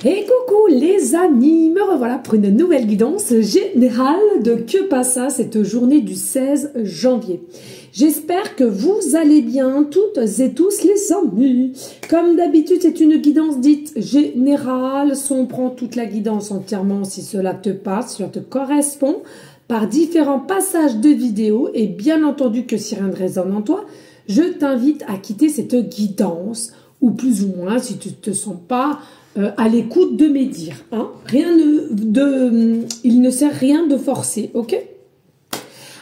Et coucou les amis, me revoilà pour une nouvelle guidance générale de Que Passa cette journée du 16 janvier. J'espère que vous allez bien toutes et tous les amis. Comme d'habitude, c'est une guidance dite générale. Si on prend toute la guidance entièrement, si cela te passe, si cela te correspond, par différents passages de vidéos, et bien entendu que si rien ne résonne en toi, je t'invite à quitter cette guidance, ou plus ou moins si tu ne te sens pas à l'écoute de mes dires. Hein. Il ne sert rien de forcer, ok?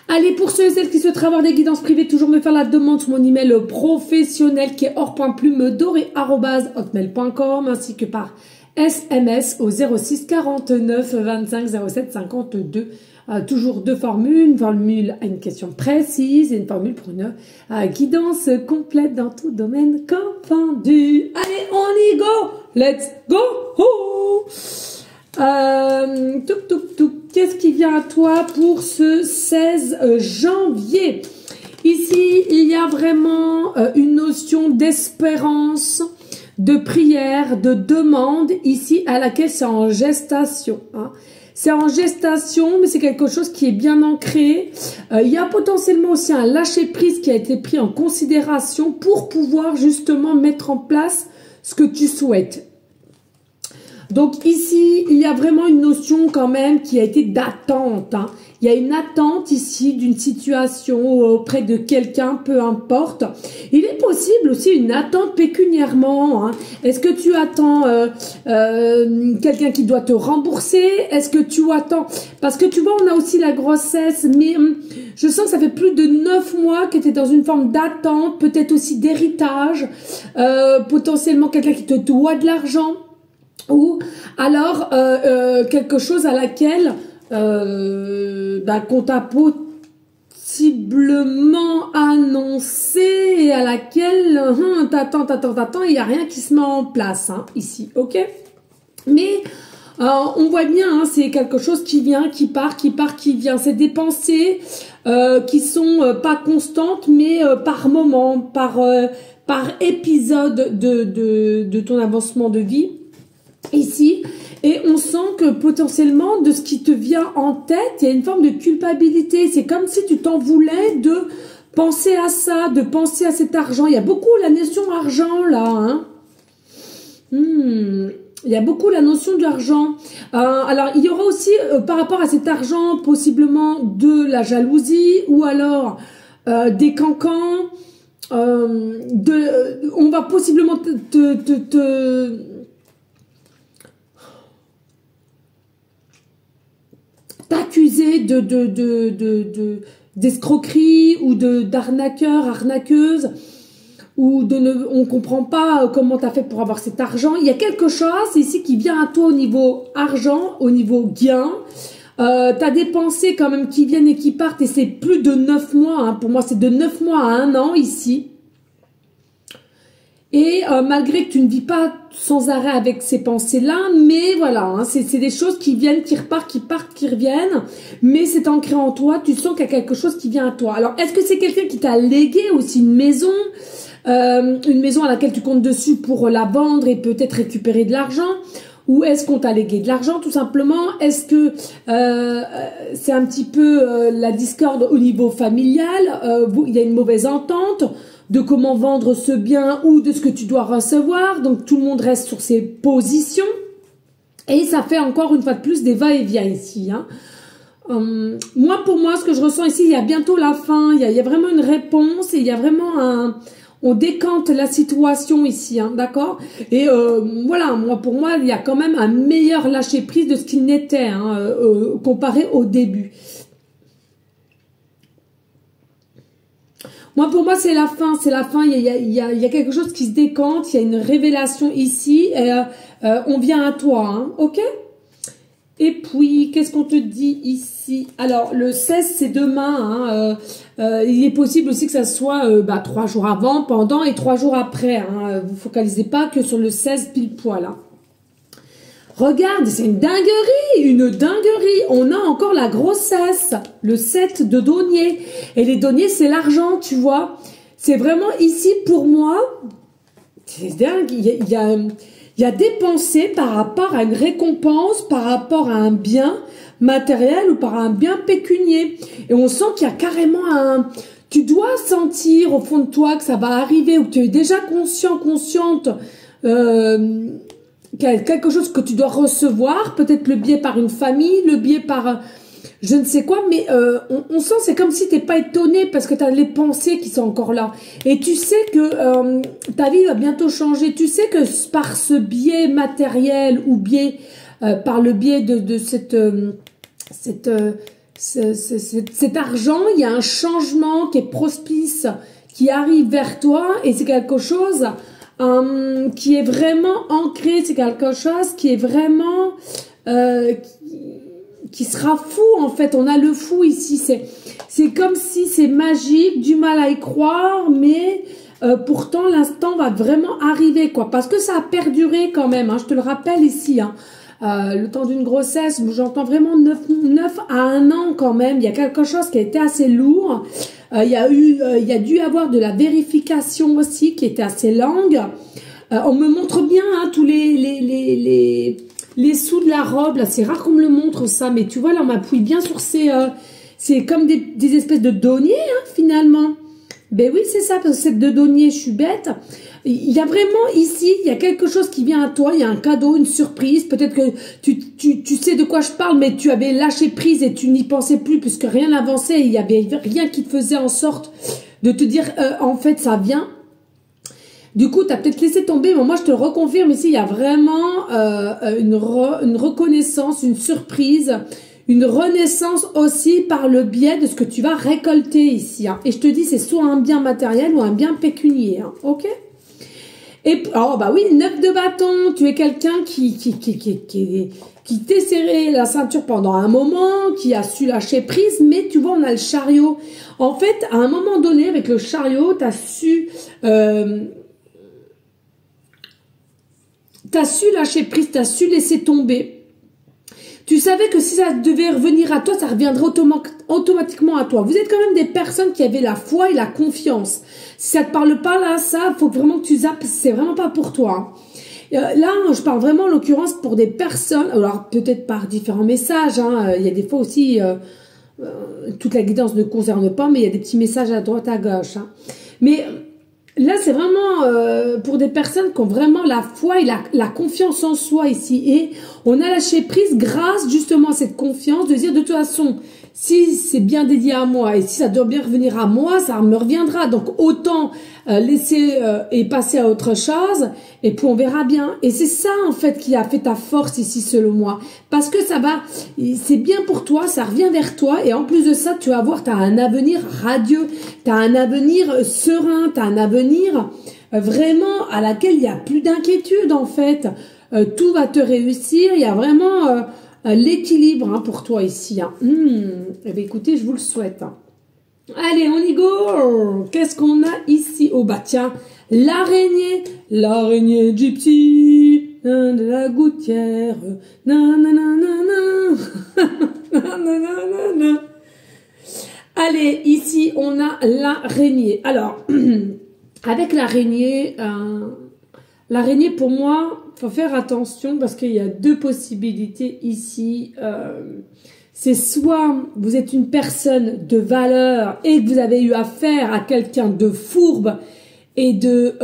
Allez, pour ceux et celles qui souhaiteraient avoir des guidances privées, toujours me faire la demande sur mon email professionnel qui est or.plume-doré@hotmail.com ainsi que par SMS au 06 49 25 07 52. Toujours deux formules, une formule à une question précise et une formule pour une guidance complète dans tout domaine confondu. Allez, on y go! Let's go! Qu'est-ce qui vient à toi pour ce 16 janvier? Ici, il y a vraiment une notion d'espérance, de prière, de demande, ici à laquelle c'est en gestation. Hein. C'est en gestation, mais c'est quelque chose qui est bien ancré. Il y a potentiellement aussi un lâcher-prise qui a été pris en considération pour pouvoir justement mettre en place ce que tu souhaites. Donc ici, il y a vraiment une notion quand même qui a été d'attente. Hein. Il y a une attente ici d'une situation auprès de quelqu'un, peu importe. Il est possible aussi une attente pécuniairement. Hein. Est-ce que tu attends quelqu'un qui doit te rembourser? Est-ce que tu attends... Parce que tu vois, on a aussi la grossesse, mais je sens que ça fait plus de 9 mois que tu es dans une forme d'attente, peut-être aussi d'héritage, potentiellement quelqu'un qui te doit de l'argent. Ou alors quelque chose à laquelle qu'on t'a possiblement annoncé et à laquelle t'attends, il n'y a rien qui se met en place hein, ici, ok? Mais on voit bien, hein, c'est quelque chose qui vient, qui part, qui vient. C'est des pensées qui sont pas constantes, mais par moment, par épisode de ton avancement de vie. Ici, et on sent que potentiellement de ce qui te vient en tête, il y a une forme de culpabilité. C'est comme si tu t'en voulais de penser à ça, de penser à cet argent. Il y a beaucoup la notion argent là. Hein. Il y a beaucoup la notion d'argent. Alors, il y aura aussi par rapport à cet argent possiblement de la jalousie ou alors des cancans. On va possiblement t'accuser d'escroquerie ou d'arnaqueur, arnaqueuse, ou on comprend pas comment tu as fait pour avoir cet argent. Il y a quelque chose ici qui vient à toi au niveau argent, au niveau gain. Tu as des pensées quand même qui viennent et qui partent et c'est plus de 9 mois. Hein. Pour moi, c'est de 9 mois à 1 an ici. Et malgré que tu ne vis pas sans arrêt avec ces pensées-là, mais voilà, hein, c'est des choses qui viennent, qui repartent, qui partent, qui reviennent, mais c'est ancré en toi, tu sens qu'il y a quelque chose qui vient à toi. Alors, est-ce que c'est quelqu'un qui t'a légué aussi une maison à laquelle tu comptes dessus pour la vendre et peut-être récupérer de l'argent? Ou est-ce qu'on t'a légué de l'argent tout simplement? Est-ce que c'est un petit peu la discorde au niveau familial? Il y a une mauvaise entente de comment vendre ce bien ou de ce que tu dois recevoir. Donc, tout le monde reste sur ses positions. Et ça fait encore une fois de plus des va-et-vient ici. Hein. Moi, pour moi, ce que je ressens ici, il y a bientôt la fin. Il y a vraiment une réponse et il y a vraiment on décante la situation ici, hein, d'accord? Et voilà, pour moi, il y a quand même un meilleur lâcher-prise de ce qu'il n'était hein, comparé au début. Moi, pour moi, c'est la fin, il y a quelque chose qui se décante, il y a une révélation ici, et, on vient à toi, hein, ok? Et puis, qu'est-ce qu'on te dit ici? Alors, le 16, c'est demain, hein, il est possible aussi que ça soit 3 jours avant, pendant et 3 jours après, hein, vous focalisez pas que sur le 16 pile poil, hein. Regarde, c'est une dinguerie, on a encore la grossesse, le 7 de denier, et les deniers c'est l'argent, tu vois, c'est vraiment ici pour moi, c'est dingue, il y a il y a des pensées par rapport à une récompense, par rapport à un bien matériel ou par un bien pécunier. Et on sent qu'il y a carrément tu dois sentir au fond de toi que ça va arriver ou que tu es déjà conscient, consciente quelque chose que tu dois recevoir, peut-être le biais par une famille, le biais par je ne sais quoi, mais on sent c'est comme si t'es pas étonné parce que tu as les pensées qui sont encore là. Et tu sais que ta vie va bientôt changer. Tu sais que par ce biais matériel ou biais, par le biais de cet argent, il y a un changement qui est propice, qui arrive vers toi et c'est quelque chose qui est vraiment ancré, c'est quelque chose qui est vraiment... qui sera fou en fait. On a le fou ici, c'est comme si c'est magique, du mal à y croire, mais pourtant l'instant va vraiment arriver quoi, parce que ça a perduré quand même, hein, je te le rappelle ici, hein, le temps d'une grossesse, j'entends vraiment 9 à 1 an quand même, il y a quelque chose qui a été assez lourd, il y a dû avoir de la vérification aussi qui était assez longue, on me montre bien hein, tous les sous de la robe, là, c'est rare qu'on me le montre ça, mais tu vois, là, on m'appuie bien sur c'est comme des espèces de deniers, hein, finalement. Ben oui, c'est ça, parce que c'est de deniers, je suis bête. Il y a vraiment ici, il y a quelque chose qui vient à toi, il y a un cadeau, une surprise, peut-être que tu sais de quoi je parle, mais tu avais lâché prise et tu n'y pensais plus, puisque rien n'avançait, il y avait rien qui te faisait en sorte de te dire, en fait, ça vient. Du coup, tu as peut-être laissé tomber, mais moi, je te le reconfirme ici, il y a vraiment une reconnaissance, une surprise, une renaissance aussi par le biais de ce que tu vas récolter ici. Hein. Et je te dis, c'est soit un bien matériel ou un bien pécunier. Hein. Ok? Et, oh, bah oui, 9 de bâton, tu es quelqu'un qui t'est serré la ceinture pendant un moment, qui a su lâcher prise, mais tu vois, on a le chariot. En fait, à un moment donné, avec le chariot, tu as su... T'as su lâcher prise, t'as su laisser tomber. Tu savais que si ça devait revenir à toi, ça reviendrait automatiquement à toi. Vous êtes quand même des personnes qui avaient la foi et la confiance. Si ça te parle pas là, ça, faut vraiment que tu zappes, c'est vraiment pas pour toi. Là, je parle vraiment en l'occurrence pour des personnes, alors peut-être par différents messages, hein, il y a des fois aussi, toute la guidance ne concerne pas, mais il y a des petits messages à droite, à gauche. Hein. Mais... là, c'est vraiment pour des personnes qui ont vraiment la foi et la confiance en soi ici. Et on a lâché prise grâce justement à cette confiance de dire de toute façon, si c'est bien dédié à moi et si ça doit bien revenir à moi, ça me reviendra. Donc autant laisser et passer à autre chose et puis on verra bien. Et c'est ça en fait qui a fait ta force ici selon moi. Parce que ça va, c'est bien pour toi, ça revient vers toi et en plus de ça, tu vas voir, tu as un avenir radieux, tu as un avenir serein, tu as un avenir vraiment à laquelle il n'y a plus d'inquiétude en fait. Tout va te réussir, il y a vraiment l'équilibre hein, pour toi ici. Hein. Eh bien, écoutez, je vous le souhaite. Hein. Allez, on y go. Qu'est-ce qu'on a ici? Oh bah tiens, l'araignée gypsy de la gouttière. Allez, ici on a l'araignée. Alors, avec l'araignée, l'araignée pour moi, faut faire attention parce qu'il y a 2 possibilités ici. C'est soit vous êtes une personne de valeur et que vous avez eu affaire à quelqu'un de fourbe et de,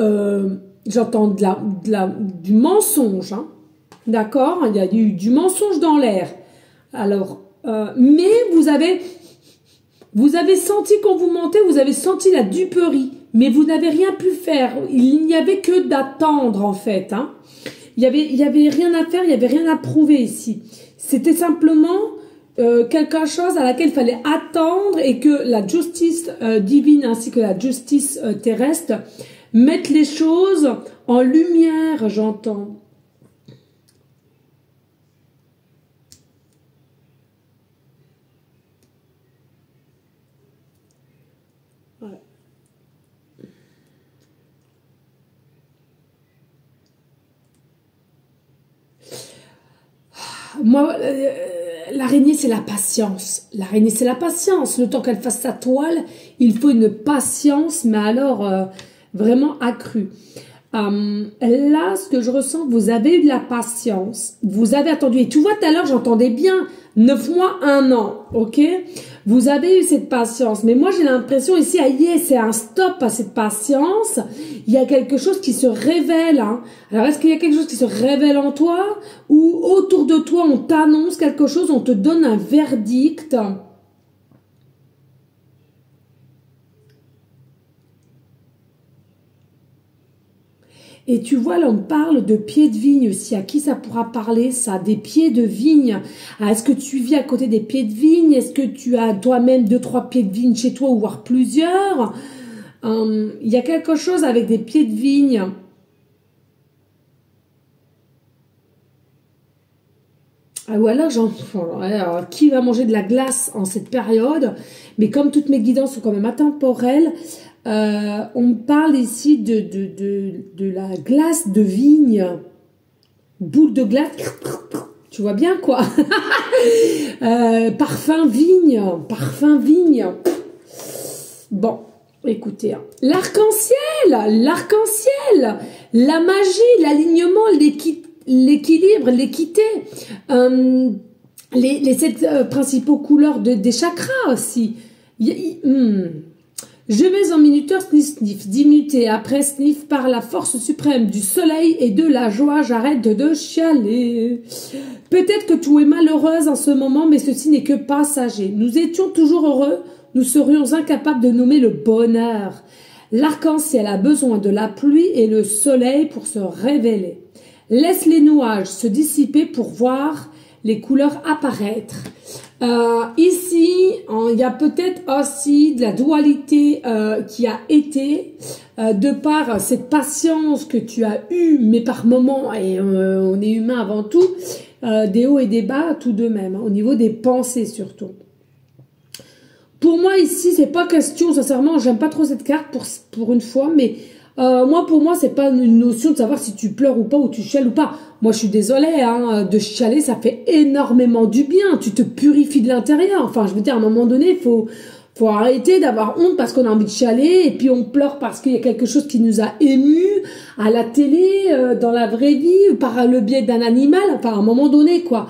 j'entends du mensonge, hein, d'accord? Il y a eu du mensonge dans l'air. Alors, mais vous avez senti qu'on vous mentait, vous avez senti la duperie, mais vous n'avez rien pu faire. Il n'y avait que d'attendre en fait. Hein. Il y avait rien à faire, il y avait rien à prouver ici. C'était simplement quelque chose à laquelle il fallait attendre et que la justice divine ainsi que la justice terrestre mettent les choses en lumière, j'entends. Ouais. Moi, l'araignée, c'est la patience. L'araignée, c'est la patience. Le temps qu'elle fasse sa toile, il faut une patience, mais alors vraiment accrue. Là, ce que je ressens, vous avez eu de la patience, vous avez attendu, et tu vois, tout à l'heure, j'entendais bien 9 mois, 1 an, ok? Vous avez eu cette patience, mais moi, j'ai l'impression ici, c'est un stop à cette patience, il y a quelque chose qui se révèle, hein. Alors, est-ce qu'il y a quelque chose qui se révèle en toi, ou autour de toi, on t'annonce quelque chose, on te donne un verdict? Et tu vois, là, on parle de pieds de vigne aussi. À qui ça pourra parler, ça? Des pieds de vigne. Ah, est-ce que tu vis à côté des pieds de vigne? Est-ce que tu as toi-même 2-3 pieds de vigne chez toi, ou voire plusieurs? Il y a quelque chose avec des pieds de vigne. Ah, ou alors, qui va manger de la glace en cette période? Mais comme toutes mes guidances sont quand même intemporelles, on me parle ici de la glace de vigne. Boule de glace. Tu vois bien, quoi. Parfum vigne. Parfum vigne. Bon, écoutez. Hein. L'arc-en-ciel. L'arc-en-ciel. La magie, l'alignement, l'équilibre, l'équité. Les 7 principaux couleurs des chakras aussi. Je vais en minuteur sniff, 10 minutes et après sniff par la force suprême du soleil et de la joie, j'arrête de chialer. Peut-être que tu es malheureuse en ce moment, mais ceci n'est que passager. Nous étions toujours heureux, nous serions incapables de nommer le bonheur. L'arc-en-ciel a besoin de la pluie et le soleil pour se révéler. Laisse les nuages se dissiper pour voir les couleurs apparaître. Ici, il y a peut-être aussi de la dualité qui a été de par cette patience que tu as eue, mais par moments, et on est humain avant tout, des hauts et des bas tout de même, hein, au niveau des pensées surtout. Pour moi ici, c'est pas question, sincèrement, j'aime pas trop cette carte pour une fois, mais pour moi, c'est pas une notion de savoir si tu pleures ou pas, ou tu chiales ou pas. Moi, je suis désolée, hein, de chialer, ça fait énormément du bien. Tu te purifies de l'intérieur. Enfin, je veux dire, à un moment donné, faut arrêter d'avoir honte parce qu'on a envie de chialer, et puis on pleure parce qu'il y a quelque chose qui nous a ému à la télé, dans la vraie vie, par le biais d'un animal. Enfin, à un moment donné, quoi.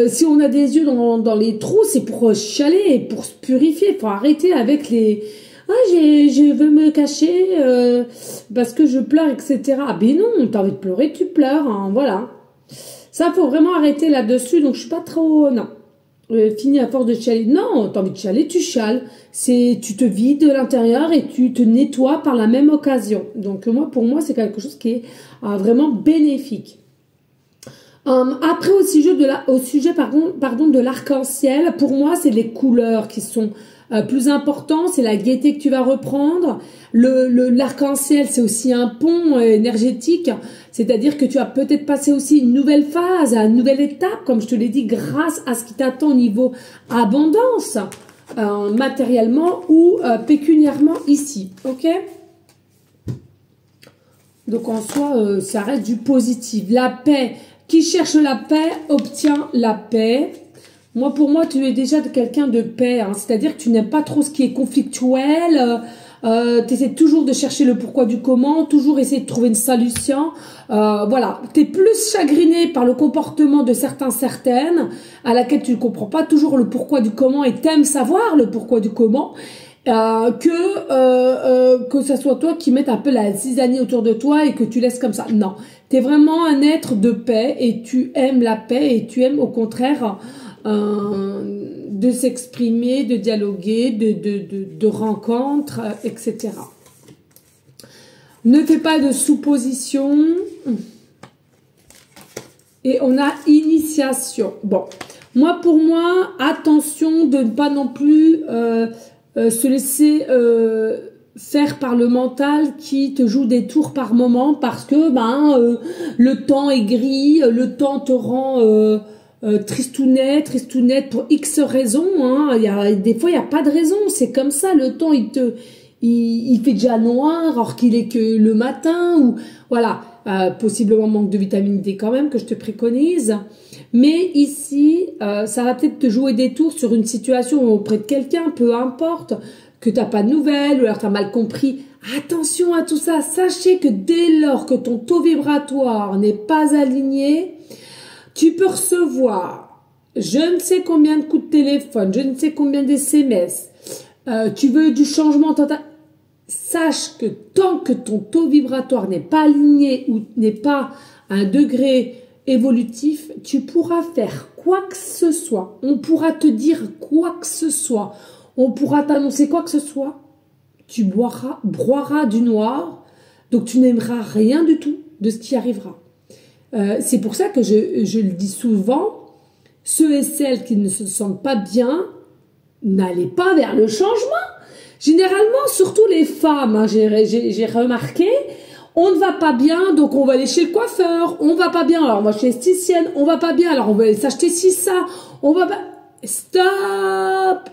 Si on a des yeux dans les trous, c'est pour chialer et pour se purifier. Faut arrêter avec les... Ah, je veux me cacher parce que je pleure, etc. Ah, ben non, t'as envie de pleurer, tu pleures, hein, voilà. Ça, faut vraiment arrêter là-dessus, donc je suis pas trop... Non. Fini à force de chialer. Non, t'as envie de chialer, tu chiales. Tu te vides de l'intérieur et tu te nettoies par la même occasion. Donc moi, pour moi, c'est quelque chose qui est vraiment bénéfique. Après, au sujet de l'arc-en-ciel, pour moi, c'est les couleurs qui sont plus importantes. C'est la gaieté que tu vas reprendre. L'arc-en-ciel, c'est aussi un pont énergétique. C'est-à-dire que tu vas peut-être passer aussi une nouvelle phase, une nouvelle étape, comme je te l'ai dit, grâce à ce qui t'attend au niveau abondance, matériellement ou pécuniairement ici. Ok ? Donc en soi, ça reste du positif. La paix. Qui cherche la paix obtient la paix. Moi, pour moi, tu es déjà quelqu'un de paix. Hein. C'est-à-dire que tu n'aimes pas trop ce qui est conflictuel. Tu essaies toujours de chercher le pourquoi du comment. Toujours essayer de trouver une solution. Voilà. Tu es plus chagriné par le comportement de certaines à laquelle tu ne comprends pas toujours le pourquoi du comment et t'aimes savoir le pourquoi du comment. Que ça soit toi qui mette un peu la zizanie autour de toi et que tu laisses comme ça. Non, tu es vraiment un être de paix et tu aimes la paix et tu aimes au contraire de s'exprimer, de dialoguer, de rencontres, etc. Ne fais pas de suppositions. Et on a initiation. Bon, pour moi, attention de ne pas non plus... se laisser faire par le mental qui te joue des tours par moment parce que le temps est gris, le temps te rend tristounette pour X raisons. Hein. Des fois, il n'y a pas de raison. C'est comme ça. Le temps, il fait déjà noir alors qu'il est que le matin. Ou voilà, possiblement manque de vitamine D quand même que je te préconise. Mais ici, ça va peut-être te jouer des tours sur une situation auprès de quelqu'un, peu importe, que tu n'as pas de nouvelles, ou alors tu as mal compris attention à tout ça. Sachez que dès lors que ton taux vibratoire n'est pas aligné, tu peux recevoir je ne sais combien de coups de téléphone, je ne sais combien d'SMS, tu veux du changement total. Sache que tant que ton taux vibratoire n'est pas aligné ou n'est pas à un degré évolutif, tu pourras faire quoi que ce soit. On pourra te dire quoi que ce soit. On pourra t'annoncer quoi que ce soit. Tu broieras du noir, donc tu n'aimeras rien du tout de ce qui arrivera. C'est pour ça que je le dis souvent, ceux et celles qui ne se sentent pas bien, n'allez pas vers le changement. Généralement, surtout les femmes, hein, j'ai remarqué, on ne va pas bien, donc on va aller chez le coiffeur, on va pas bien, alors on va chez l'esthéticienne, on va pas bien, alors on va aller s'acheter ci, ça, on va pas... Stop!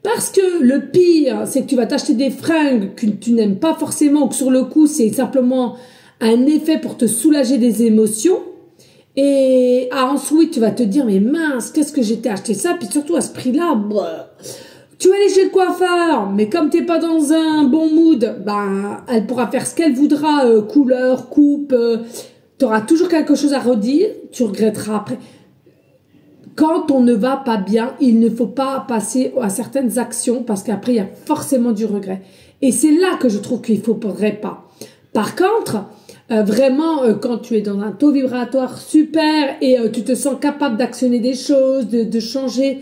Parce que le pire, c'est que tu vas t'acheter des fringues que tu n'aimes pas forcément, ou que sur le coup, c'est simplement un effet pour te soulager des émotions. Et ensuite, tu vas te dire, mais mince, qu'est-ce que j'étais acheté ça? Puis surtout à ce prix-là, tu vas aller chez le coiffeur, mais comme t'es pas dans un bon mood, bah, elle pourra faire ce qu'elle voudra, couleur, coupe, tu auras toujours quelque chose à redire, tu regretteras après. Quand on ne va pas bien, il ne faut pas passer à certaines actions parce qu'après, il y a forcément du regret. Et c'est là que je trouve qu'il ne faudrait pas. Par contre, vraiment, quand tu es dans un taux vibratoire super et tu te sens capable d'actionner des choses, de changer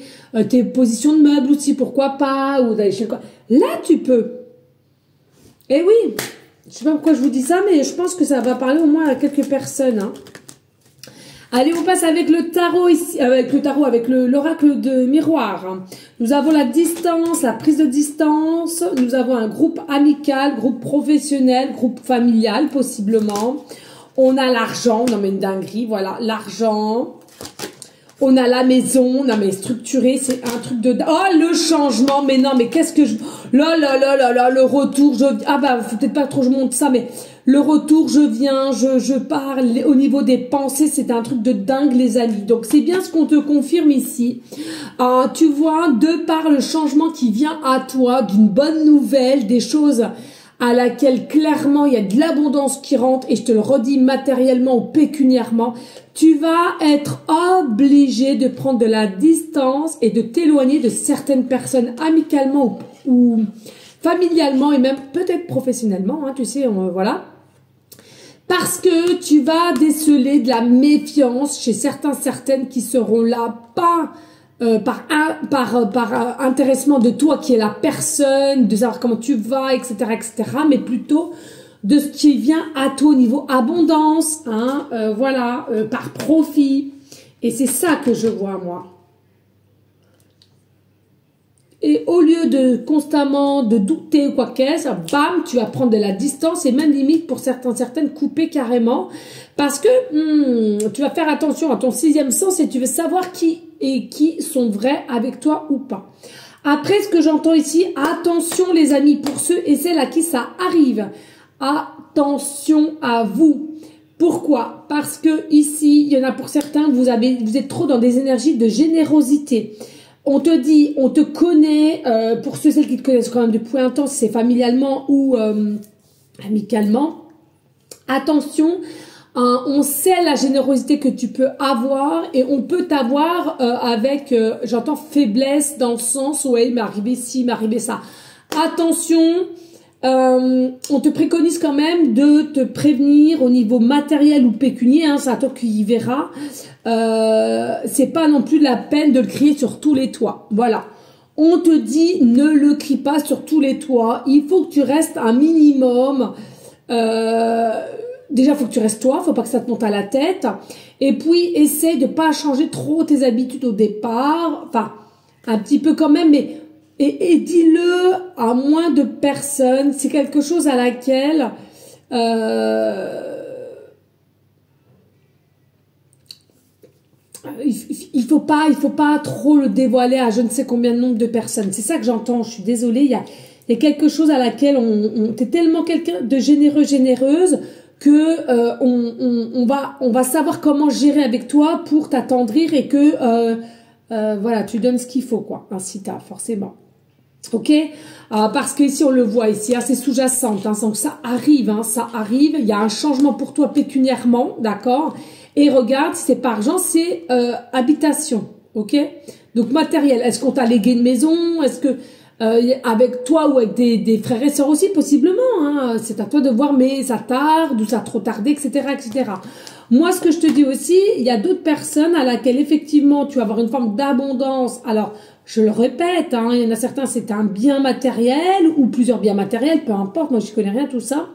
tes positions de meubles aussi, pourquoi pas, ou d'aller chez quoi. Là, tu peux. Et oui, je sais pas pourquoi je vous dis ça, mais je pense que ça va parler au moins à quelques personnes, hein. Allez, on passe avec le tarot ici, avec l'oracle de miroir. Nous avons la distance, la prise de distance. Nous avons un groupe amical, groupe professionnel, groupe familial, possiblement. On a l'argent, non mais une dinguerie, voilà, l'argent. On a la maison, non mais structuré, c'est un truc de... Oh, le changement, mais non, mais qu'est-ce que je... Là, le retour, ah bah, faut peut-être pas trop je monte ça, mais... Le retour, je viens, je pars, au niveau des pensées, c'est un truc de dingue, les amis. Donc, c'est bien ce qu'on te confirme ici. Tu vois, de par le changement qui vient à toi, d'une bonne nouvelle, des choses à laquelle, clairement, il y a de l'abondance qui rentre, et je te le redis matériellement ou pécuniairement, tu vas être obligé de prendre de la distance et de t'éloigner de certaines personnes amicalement ou familialement et même peut-être professionnellement, hein, tu sais, voilà. Parce que tu vas déceler de la méfiance chez certaines qui seront là, pas par intéressement de toi qui est la personne, de savoir comment tu vas, etc., mais plutôt de ce qui vient à toi au niveau abondance, hein, voilà, par profit. Et c'est ça que je vois, moi. Et au lieu de constamment de douter ou quoi qu'est-ce, bam, tu vas prendre de la distance et même limite pour certaines couper carrément parce que tu vas faire attention à ton sixième sens et tu veux savoir qui sont vrais avec toi ou pas. Après, ce que j'entends ici, attention les amis, pour ceux et celles à qui ça arrive, attention à vous. Pourquoi? Parce que ici, il y en a pour certains, vous êtes trop dans des énergies de générosité. On te dit, on te connaît, pour ceux et celles qui te connaissent quand même depuis un temps, si c'est familialement ou amicalement. Attention, on sait la générosité que tu peux avoir et on peut t'avoir avec, j'entends faiblesse dans le sens où il m'est arrivé ci, il m'est arrivé ça. Attention, on te préconise quand même de te prévenir au niveau matériel ou pécunier, hein, c'est à toi qui y verras. C'est pas non plus la peine de le crier sur tous les toits. Voilà. On te dit ne le crie pas sur tous les toits. Il faut que tu restes un minimum. Déjà, faut que tu restes toi. Faut pas que ça te monte à la tête. Et puis, essaye de pas changer trop tes habitudes au départ. Enfin, un petit peu quand même, mais et dis-le à moins de personnes. C'est quelque chose à laquelle il faut pas trop le dévoiler à je ne sais combien de nombre de personnes. C'est ça que j'entends. Je suis désolée. Il y a quelque chose à laquelle t'es tellement quelqu'un de généreux, généreuse que on va savoir comment gérer avec toi pour t'attendrir et que voilà, tu donnes ce qu'il faut quoi. Ainsi t'as forcément. Ok, parce qu'ici on le voit ici, hein, c'est sous-jacente, hein, donc ça arrive, il y a un changement pour toi pécuniairement, d'accord. Et regarde, si c'est pas argent, c'est habitation, ok. Donc matériel, est-ce qu'on t'a légué une maison, est-ce que avec toi ou avec des frères et sœurs aussi possiblement, hein, c'est à toi de voir, mais ça tarde ou ça a trop tardé, etc., etc. Moi, ce que je te dis aussi, il y a d'autres personnes à laquelle effectivement tu vas avoir une forme d'abondance. Alors, je le répète, hein, il y en a certains, c'est un bien matériel ou plusieurs biens matériels, peu importe, moi je connais rien de tout ça.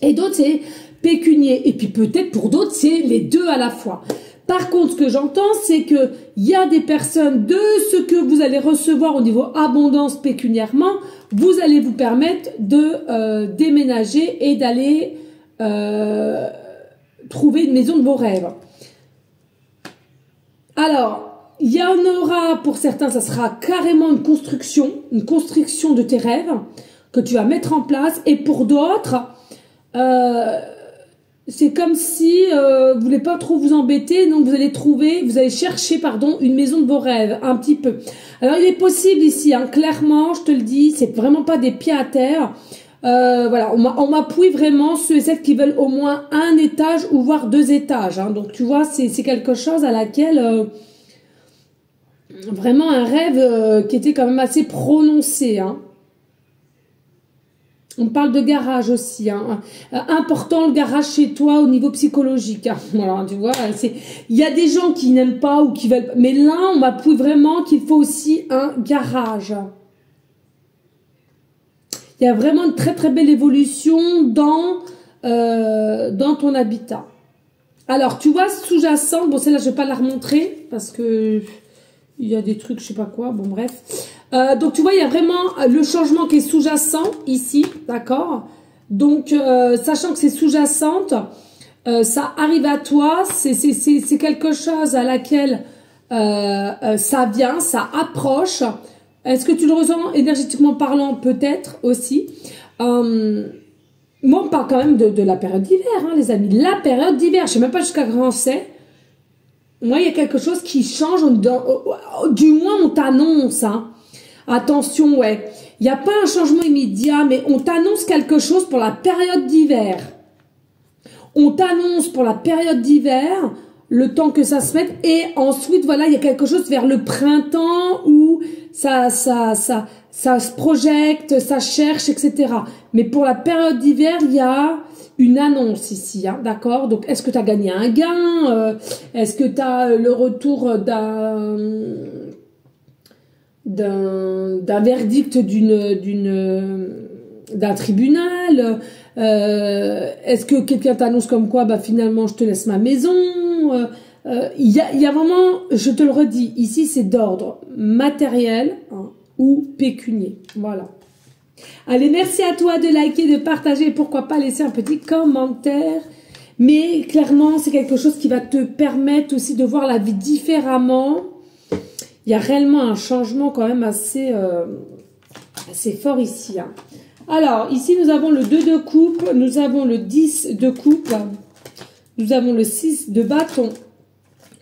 Et d'autres, c'est pécunier. Et puis peut-être pour d'autres, c'est les deux à la fois. Par contre, ce que j'entends, c'est que il y a des personnes de ce que vous allez recevoir au niveau abondance pécuniairement, vous allez vous permettre de déménager et d'aller trouver une maison de vos rêves. Alors, il y en aura pour certains, ça sera carrément une construction de tes rêves que tu vas mettre en place. Et pour d'autres, c'est comme si vous voulez pas trop vous embêter, donc vous allez chercher, pardon, une maison de vos rêves, un petit peu. Alors il est possible ici, hein, clairement, je te le dis, c'est vraiment pas des pieds à terre. Voilà, on m'appuie vraiment ceux et celles qui veulent au moins un étage ou voire 2 étages. Hein. Donc tu vois, c'est quelque chose à laquelle vraiment un rêve qui était quand même assez prononcé. Hein. On parle de garage aussi, hein. Important le garage chez toi au niveau psychologique. Hein. Voilà, tu vois, il y a des gens qui n'aiment pas ou qui veulent, mais là on m'appuie vraiment qu'il faut aussi un garage. Il y a vraiment une très très belle évolution dans ton habitat. Alors tu vois sous-jacent, bon celle-là je vais pas la remontrer parce que il y a des trucs je sais pas quoi, bon bref. Donc tu vois il y a vraiment le changement qui est sous-jacent ici, d'accord. Donc sachant que c'est sous-jacente, ça arrive à toi, c'est quelque chose à laquelle ça vient, ça approche. Est-ce que tu le ressens énergétiquement parlant? Peut-être aussi. Moi on parle quand même de la période d'hiver, hein, les amis, la période d'hiver, je sais même pas jusqu'à quand c'est. Moi il y a quelque chose qui change, du moins on t'annonce, hein. Attention, ouais. Il n'y a pas un changement immédiat, mais on t'annonce quelque chose pour la période d'hiver. On t'annonce pour la période d'hiver, le temps que ça se mette, et ensuite, voilà, il y a quelque chose vers le printemps où ça se projette, ça cherche, etc. Mais pour la période d'hiver, il y a une annonce ici, hein, d'accord? Donc, est-ce que tu as gagné un gain? Est-ce que tu as le retour d'un verdict d'un tribunal? Est-ce que quelqu'un t'annonce comme quoi bah finalement je te laisse ma maison? Il y a vraiment, je te le redis, ici c'est d'ordre matériel, hein, ou pécunier. Voilà. Allez, merci à toi de liker, de partager, pourquoi pas laisser un petit commentaire. Mais clairement c'est quelque chose qui va te permettre aussi de voir la vie différemment. Il y a réellement un changement quand même assez fort ici. Hein. Alors, ici, nous avons le 2 de coupe, nous avons le 10 de coupe, nous avons le 6 de bâton,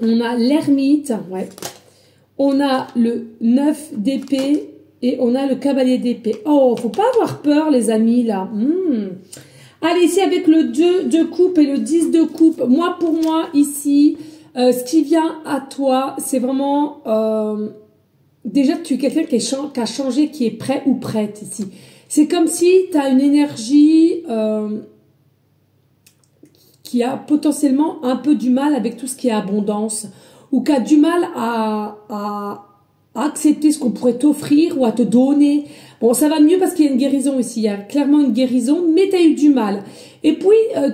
on a l'ermite, ouais. On a le 9 d'épée et on a le cavalier d'épée. Oh, faut pas avoir peur, les amis, là. Allez, ici, avec le 2 de coupe et le 10 de coupe, pour moi, ici... ce qui vient à toi, c'est vraiment déjà tu es quelqu'un qui a changé, qui est prêt ou prête ici. C'est comme si tu as une énergie qui a potentiellement un peu du mal avec tout ce qui est abondance ou qui a du mal à accepter ce qu'on pourrait t'offrir ou à te donner. Bon, ça va mieux parce qu'il y a une guérison ici. Il y a clairement une guérison, mais tu as eu du mal. Et puis,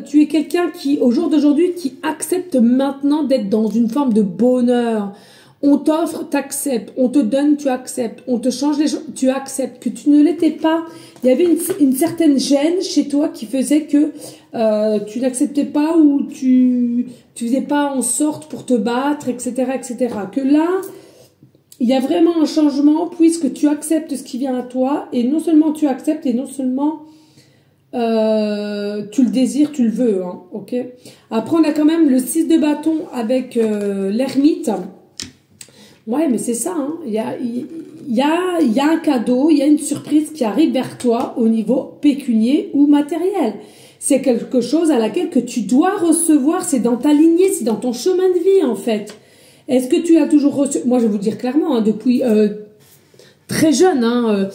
tu es quelqu'un qui, au jour d'aujourd'hui, qui accepte maintenant d'être dans une forme de bonheur. On t'offre, tu acceptes. On te donne, tu acceptes. On te change les choses, tu acceptes. Que tu ne l'étais pas. Il y avait une certaine gêne chez toi qui faisait que tu n'acceptais pas ou tu faisais pas en sorte pour te battre, etc., etc. Que là... il y a vraiment un changement puisque tu acceptes ce qui vient à toi et non seulement tu acceptes et non seulement tu le désires, tu le veux, hein, ok. Après on a quand même le 6 de bâton avec l'ermite. Ouais mais c'est ça, hein. il y a un cadeau, il y a une surprise qui arrive vers toi au niveau pécunier ou matériel. C'est quelque chose à laquelle que tu dois recevoir, c'est dans ta lignée, c'est dans ton chemin de vie en fait. Est-ce que tu as toujours reçu? Moi je vais vous dire clairement, hein, depuis très jeune, hein,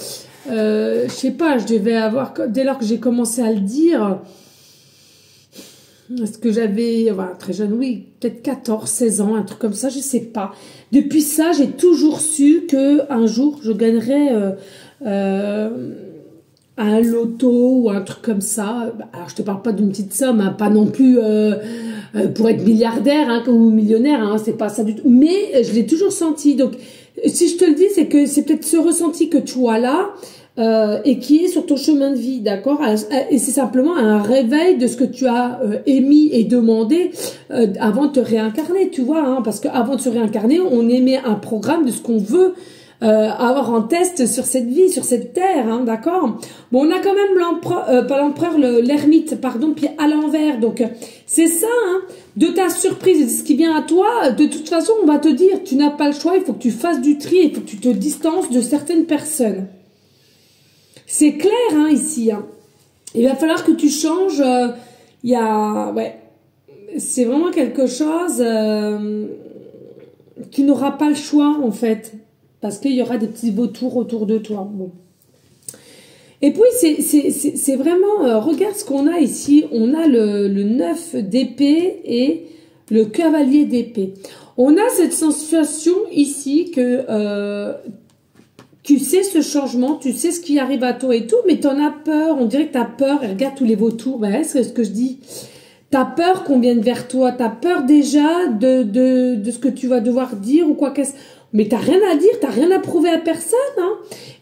je sais pas, je devais avoir, dès lors que j'ai commencé à le dire, est-ce que j'avais, voilà, très jeune, oui, peut-être 14, 16 ans, un truc comme ça, je sais pas. Depuis ça, j'ai toujours su que un jour, je gagnerais un loto ou un truc comme ça. Alors, je te parle pas d'une petite somme, hein, pas non plus pour être milliardaire hein, ou millionnaire, hein, c'est pas ça du tout. Mais je l'ai toujours senti. Donc, si je te le dis, c'est que c'est peut-être ce ressenti que tu as là, et qui est sur ton chemin de vie, d'accord? Et c'est simplement un réveil de ce que tu as émis et demandé avant de te réincarner, tu vois, hein, parce qu'avant de se réincarner, on émet un programme de ce qu'on veut avoir en test sur cette vie, sur cette terre, hein, d'accord? Bon, on a quand même l'empereur, pas l'empereur, l'ermite, pardon, puis à l'envers, donc c'est ça, hein, de ta surprise, de ce qui vient à toi, de toute façon, on va te dire, tu n'as pas le choix, il faut que tu fasses du tri, il faut que tu te distances de certaines personnes. C'est clair, hein, ici. Hein. Il va falloir que tu changes. Il y a, ouais, c'est vraiment quelque chose qui n'aura pas le choix, en fait. Parce qu'il y aura des petits vautours autour de toi. Bon. Et puis, c'est vraiment... regarde ce qu'on a ici. On a le 9 d'épée et le cavalier d'épée. On a cette sensation ici que... tu sais ce changement, tu sais ce qui arrive à toi et tout, mais t'en as peur, on dirait que t'as peur, et regarde tous les vautours, ben, c'est ce que je dis. T'as peur qu'on vienne vers toi, t'as peur déjà de ce que tu vas devoir dire ou quoi qu'est-ce. Mais t'as rien à dire, t'as rien à prouver à personne, hein.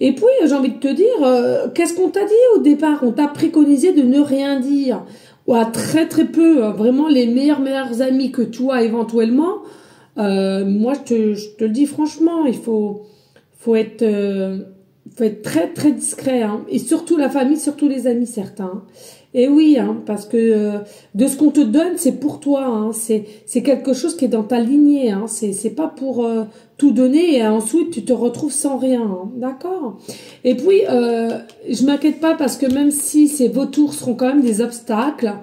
Et puis, j'ai envie de te dire, qu'est-ce qu'on t'a dit au départ? On t'a préconisé de ne rien dire. Ou à très très peu, vraiment les meilleurs amis que tu as éventuellement. Moi, je te le dis franchement, il faut être très très discret, hein. Et surtout la famille, surtout les amis certains. Et oui, hein, parce que de ce qu'on te donne, c'est pour toi, hein. C'est quelque chose qui est dans ta lignée, hein. C'est pas pour tout donner et ensuite tu te retrouves sans rien, hein. D'accord? Et puis je m'inquiète pas parce que même si ces vautours seront quand même des obstacles,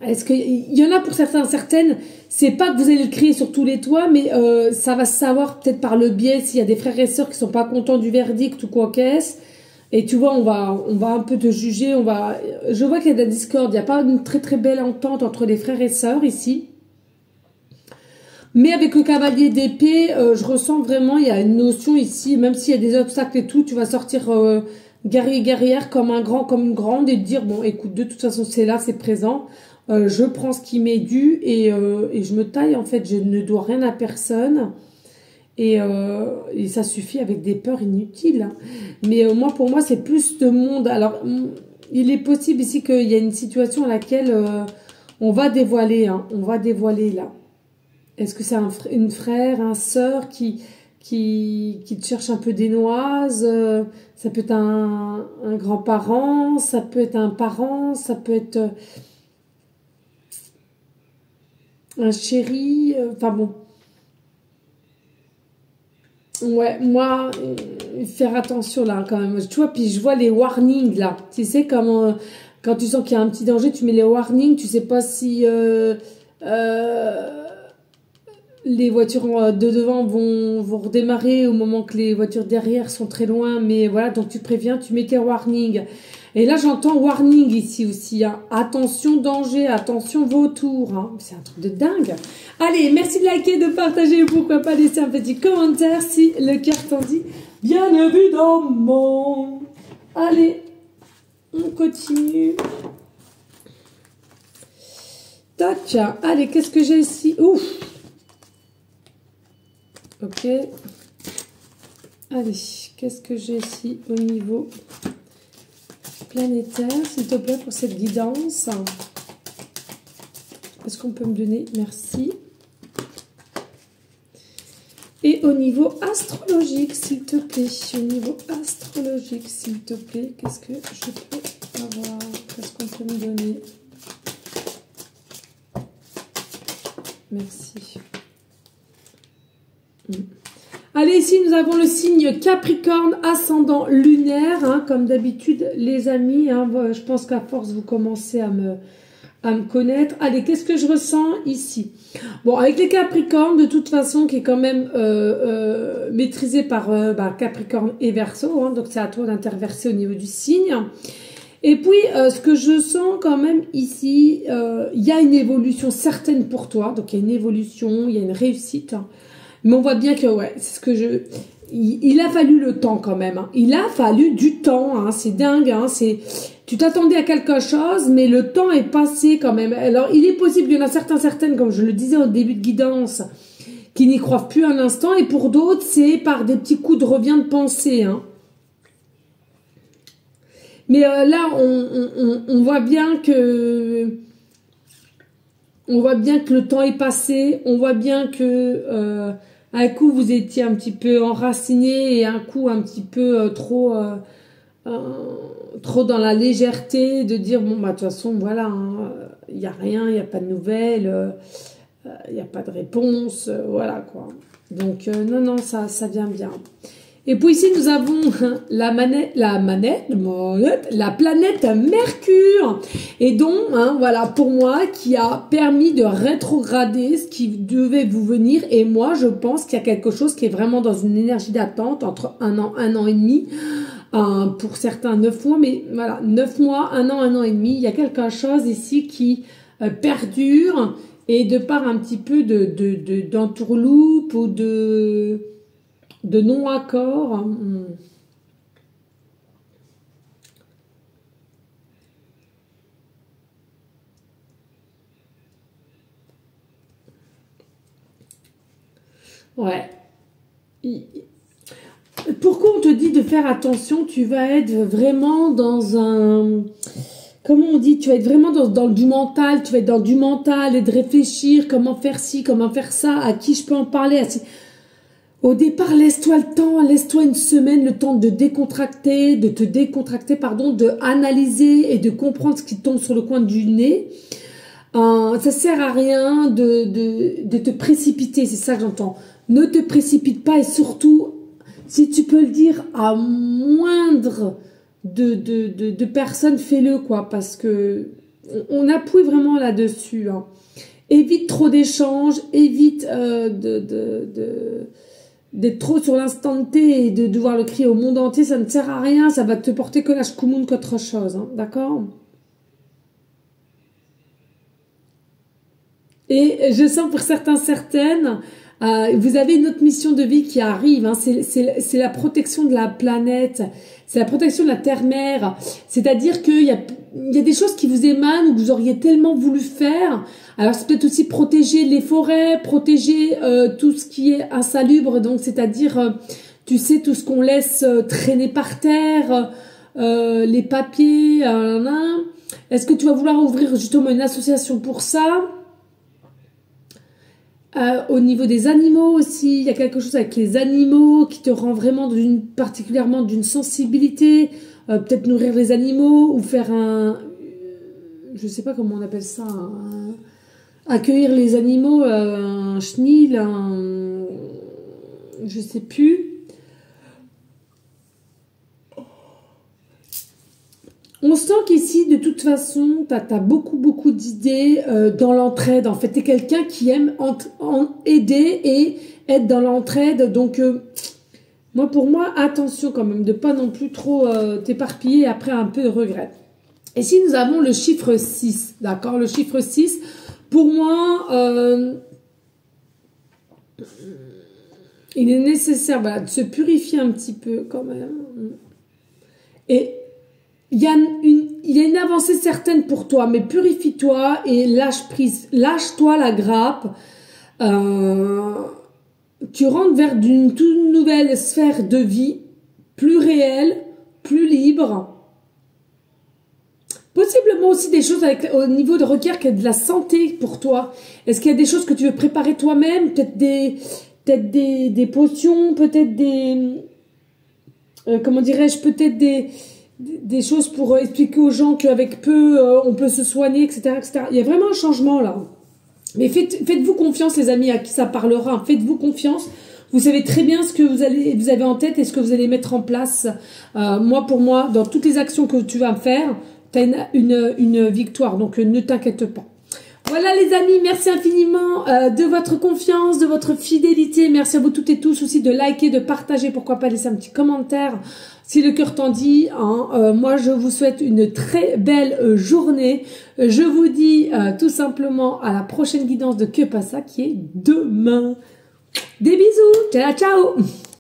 est-ce qu'il y en a pour certaines, c'est pas que vous allez le crier sur tous les toits, mais ça va se savoir peut-être par le biais s'il y a des frères et sœurs qui sont pas contents du verdict ou quoi qu'est-ce. Et tu vois, on va un peu te juger, je vois qu'il y a de la discorde, il n'y a pas une très très belle entente entre les frères et sœurs ici. Mais avec le cavalier d'épée, je ressens vraiment, il y a une notion ici, même s'il y a des obstacles et tout, tu vas sortir guerrier guerrière comme un grand, comme une grande et te dire, bon écoute, de toute façon c'est là, c'est présent. Je prends ce qui m'est dû et je me taille, en fait, je ne dois rien à personne et ça suffit avec des peurs inutiles, hein. Mais moi, pour moi, c'est plus de monde. Alors, il est possible ici qu'il y a une situation à laquelle on va dévoiler, hein, on va dévoiler là. Est-ce que c'est une frère, un sœur qui te cherche un peu des noises, ça peut être un grand-parent, ça peut être un parent, ça peut être... un chéri, enfin bon. Ouais, moi, faire attention là quand même. Tu vois, puis je vois les warnings là. Tu sais, quand tu sens qu'il y a un petit danger, tu mets les warnings. Tu sais pas si les voitures de devant vont redémarrer au moment que les voitures derrière sont très loin. Mais voilà, donc tu préviens, tu mets tes warnings. Et là, j'entends warning ici aussi, hein. Attention danger, attention vautour, hein. C'est un truc de dingue. Allez, merci de liker, de partager et pourquoi pas laisser un petit commentaire si le cœur t'en dit. Bien évidemment. Allez, on continue. Tac. Allez, qu'est-ce que j'ai ici? Ouf. Ok. Allez, qu'est-ce que j'ai ici au niveau... planétaire, s'il te plaît, pour cette guidance. Est-ce qu'on peut me donner? Merci. Et au niveau astrologique, s'il te plaît. Au niveau astrologique, s'il te plaît. Qu'est-ce que je peux avoir? Qu'est-ce qu'on peut me donner? Merci. Allez, ici, nous avons le signe Capricorne, ascendant lunaire. Hein, comme d'habitude, les amis, hein, je pense qu'à force, vous commencez à me connaître. Allez, qu'est-ce que je ressens ici? Bon, avec les Capricornes, de toute façon, qui est quand même maîtrisé par Capricorne et Verseau. Hein, donc, c'est à toi d'interverser au niveau du signe. Et puis, ce que je sens quand même ici, il y a une évolution certaine pour toi. Donc, il y a une évolution, il y a une réussite. Hein. Mais on voit bien que, ouais, c'est ce que il a fallu le temps quand même. Hein. Il a fallu du temps. Hein. C'est dingue. Hein. Tu t'attendais à quelque chose, mais le temps est passé quand même. Alors, il est possible qu'il y en a certaines, comme je le disais au début de guidance, qui n'y croient plus un instant. Et pour d'autres, c'est par des petits coups de revient de pensée. Hein. Mais là, on voit bien que... On voit bien que le temps est passé. On voit bien que... un coup, vous étiez un petit peu enraciné et un coup, un petit peu trop dans la légèreté de dire, bon, bah, de toute façon, voilà, il n'y a rien, il n'y a pas de nouvelles, il n'y a pas de réponse, voilà, quoi. Donc, non, ça vient bien. Et puis ici, nous avons la planète Mercure. Et donc, hein, voilà, pour moi, qui a permis de rétrograder ce qui devait vous venir. Et moi, je pense qu'il y a quelque chose qui est vraiment dans une énergie d'attente entre un an et demi. Pour certains, 9 mois. Mais voilà, 9 mois, un an et demi. Il y a quelque chose ici qui perdure. Et de par un petit peu d'entourloupe ou de non-accord. Ouais. Pourquoi on te dit de faire attention? Tu vas être vraiment dans un... Comment on dit? Tu vas être vraiment dans du mental. Tu vas être dans du mental et de réfléchir. Comment faire ci, comment faire ça? À qui je peux en parler? Au départ, laisse-toi le temps, laisse-toi une semaine, le temps de décontracter, de analyser et de comprendre ce qui tombe sur le coin du nez. Ça sert à rien de te précipiter, c'est ça que j'entends. Ne te précipite pas et surtout, si tu peux le dire à moindre de personnes, fais-le, quoi, parce que on appuie vraiment là-dessus. Hein. Évite trop d'échanges, évite d'être trop sur l'instant T et de devoir le crier au monde entier, ça ne sert à rien, ça va te porter que la shkumun qu'autre chose, hein, d'accord? Et je sens pour certaines, vous avez une autre mission de vie qui arrive, hein, c'est la protection de la planète, c'est la protection de la terre-mère, c'est-à-dire qu'il y a des choses qui vous émanent ou que vous auriez tellement voulu faire. Alors c'est peut-être aussi protéger les forêts, protéger tout ce qui est insalubre, donc c'est-à-dire, tu sais, tout ce qu'on laisse traîner par terre, les papiers, Est-ce que tu vas vouloir ouvrir justement une association pour ça? Au niveau des animaux aussi, il y a quelque chose avec les animaux qui te rend vraiment particulièrement d'une sensibilité. Peut-être nourrir les animaux ou faire je sais pas comment on appelle ça, accueillir les animaux, un chenil, je sais plus. On sent qu'ici, de toute façon, tu as beaucoup d'idées dans l'entraide. En fait, tu es quelqu'un qui aime aider et être dans l'entraide. Donc, pour moi, attention quand même de pas non plus trop t'éparpiller après un peu de regret. Et si nous avons le chiffre 6, d'accord? Le chiffre 6, pour moi, il est nécessaire de se purifier un petit peu quand même. Et il y a une avancée certaine pour toi, mais purifie-toi et lâche prise. Lâche-toi la grappe. Tu rentres vers une toute nouvelle sphère de vie, plus réelle, plus libre. Possiblement aussi des choses au niveau de requiert de la santé pour toi. Est-ce qu'il y a des choses que tu veux préparer toi-même? Peut-être des potions, peut-être comment dirais-je, peut-être des choses pour expliquer aux gens qu'avec peu, on peut se soigner, etc., etc. Il y a vraiment un changement là. Mais faites-vous confiance, les amis, à qui ça parlera. Faites-vous confiance. Vous savez très bien ce que vous avez en tête et ce que vous allez mettre en place. Moi, pour moi, dans toutes les actions que tu vas faire, tu as une victoire. Donc, ne t'inquiète pas. Voilà les amis, merci infiniment de votre confiance, de votre fidélité. Merci à vous toutes et tous aussi de liker, de partager, pourquoi pas laisser un petit commentaire si le cœur t'en dit. Moi, je vous souhaite une très belle journée. Je vous dis tout simplement à la prochaine guidance de Que Passa qui est demain. Des bisous, ciao ciao.